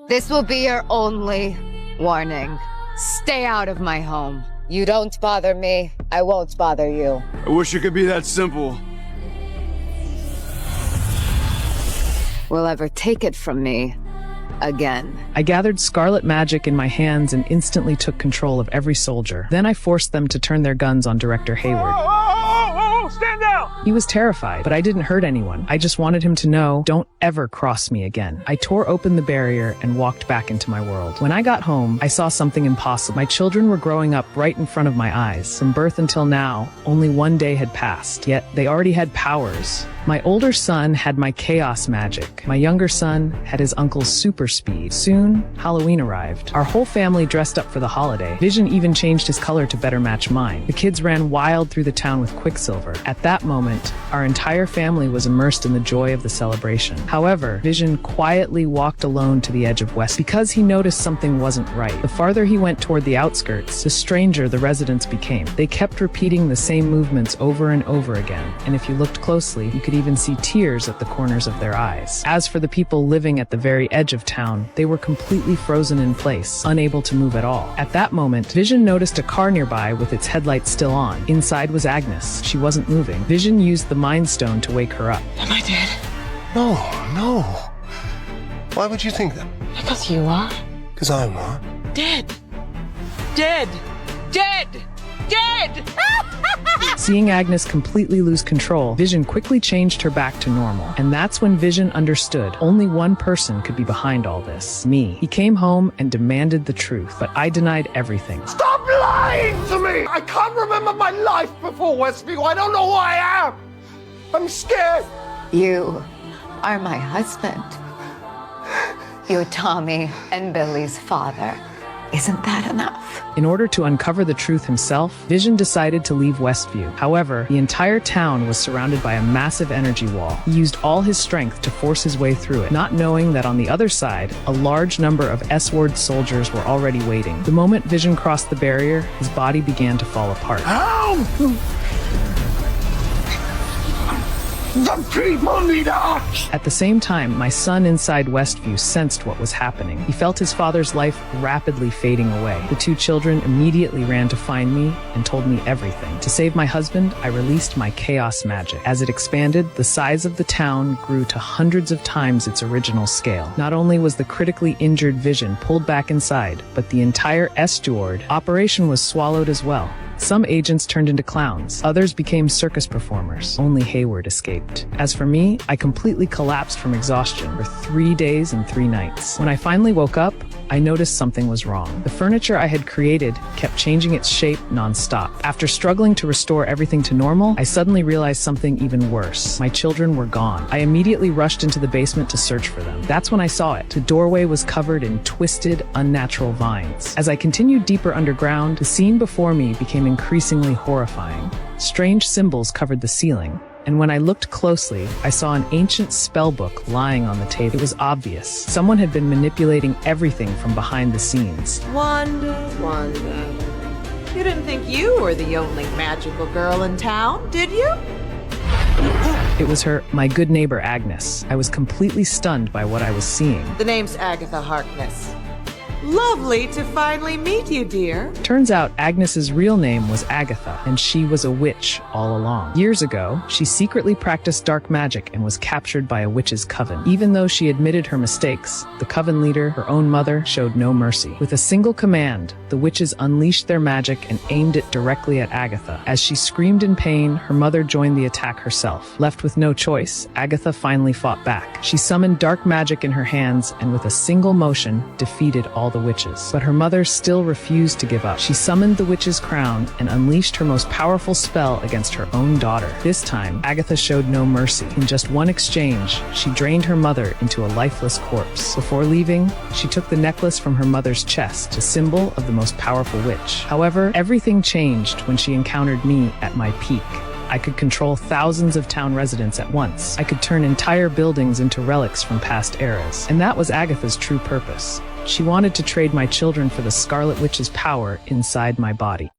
This will be your only warning. Stay out of my home. You don't bother me, I won't bother you. I wish it could be that simple. Will ever take it from me again. I gathered scarlet magic in my hands and instantly took control of every soldier. Then I forced them to turn their guns on Director Hayward. Stand down! He was terrified, but I didn't hurt anyone. I just wanted him to know, don't ever cross me again. I tore open the barrier and walked back into my world. When I got home, I saw something impossible. My children were growing up right in front of my eyes. From birth until now, only one day had passed, yet they already had powers. My older son had my chaos magic. My younger son had his uncle's super speed. Soon, Halloween arrived. Our whole family dressed up for the holiday. Vision even changed his color to better match mine. The kids ran wild through the town with Quicksilver. At that moment, our entire family was immersed in the joy of the celebration. However, Vision quietly walked alone to the edge of West because he noticed something wasn't right. The farther he went toward the outskirts, the stranger the residents became. They kept repeating the same movements over and over again, and if you looked closely, you could even see tears at the corners of their eyes. As for the people living at the very edge of town, they were completely frozen in place, unable to move at all. At that moment, Vision noticed a car nearby with its headlights still on. Inside was Agnes. She wasn't moving. Vision used the Mind Stone to wake her up. Am I dead? No. Why would you think that? Because you are. Because I'm what? Dead. Dead. Dead. Dead! Seeing Agnes completely lose control, Vision quickly changed her back to normal. And that's when Vision understood only one person could be behind all this. Me. He came home and demanded the truth, but I denied everything. Stop lying to me! I can't remember my life before Westview. I don't know who I am. I'm scared. You are my husband. You're Tommy and Billy's father. Isn't that enough? In order to uncover the truth himself, Vision decided to leave Westview. However, the entire town was surrounded by a massive energy wall. He used all his strength to force his way through it, not knowing that on the other side, a large number of S-Ward soldiers were already waiting. The moment Vision crossed the barrier, his body began to fall apart. Help! The people need us! At the same time, my son inside Westview sensed what was happening. He felt his father's life rapidly fading away. The two children immediately ran to find me and told me everything. To save my husband, I released my chaos magic. As it expanded, the size of the town grew to hundreds of times its original scale. Not only was the critically injured Vision pulled back inside, but the entire S-Steward operation was swallowed as well. Some agents turned into clowns. Others became circus performers. Only Hayward escaped. As for me, I completely collapsed from exhaustion for 3 days and 3 nights. When I finally woke up, I noticed something was wrong. The furniture I had created kept changing its shape non-stop. After struggling to restore everything to normal, I suddenly realized something even worse. My children were gone. I immediately rushed into the basement to search for them. That's when I saw it. The doorway was covered in twisted, unnatural vines. As I continued deeper underground, the scene before me became increasingly horrifying. Strange symbols covered the ceiling, and when I looked closely, I saw an ancient spellbook lying on the table. It was obvious. Someone had been manipulating everything from behind the scenes. Wanda. You didn't think you were the only magical girl in town, did you? It was her, my good neighbor Agnes. I was completely stunned by what I was seeing. The name's Agatha Harkness. Lovely to finally meet you, dear. Turns out Agnes's real name was Agatha, and she was a witch all along. Years ago, she secretly practiced dark magic and was captured by a witch's coven. Even though she admitted her mistakes, the coven leader, her own mother, showed no mercy. With a single command, the witches unleashed their magic and aimed it directly at Agatha. As she screamed in pain, her mother joined the attack herself. Left with no choice, Agatha finally fought back. She summoned dark magic in her hands and with a single motion defeated all the witches. But her mother still refused to give up. She summoned the witch's crown and unleashed her most powerful spell against her own daughter. This time, Agatha showed no mercy. In just one exchange, she drained her mother into a lifeless corpse. Before leaving, she took the necklace from her mother's chest, a symbol of the most powerful witch. However, everything changed when she encountered me at my peak. I could control thousands of town residents at once. I could turn entire buildings into relics from past eras. And that was Agatha's true purpose. She wanted to trade my children for the Scarlet Witch's power inside my body.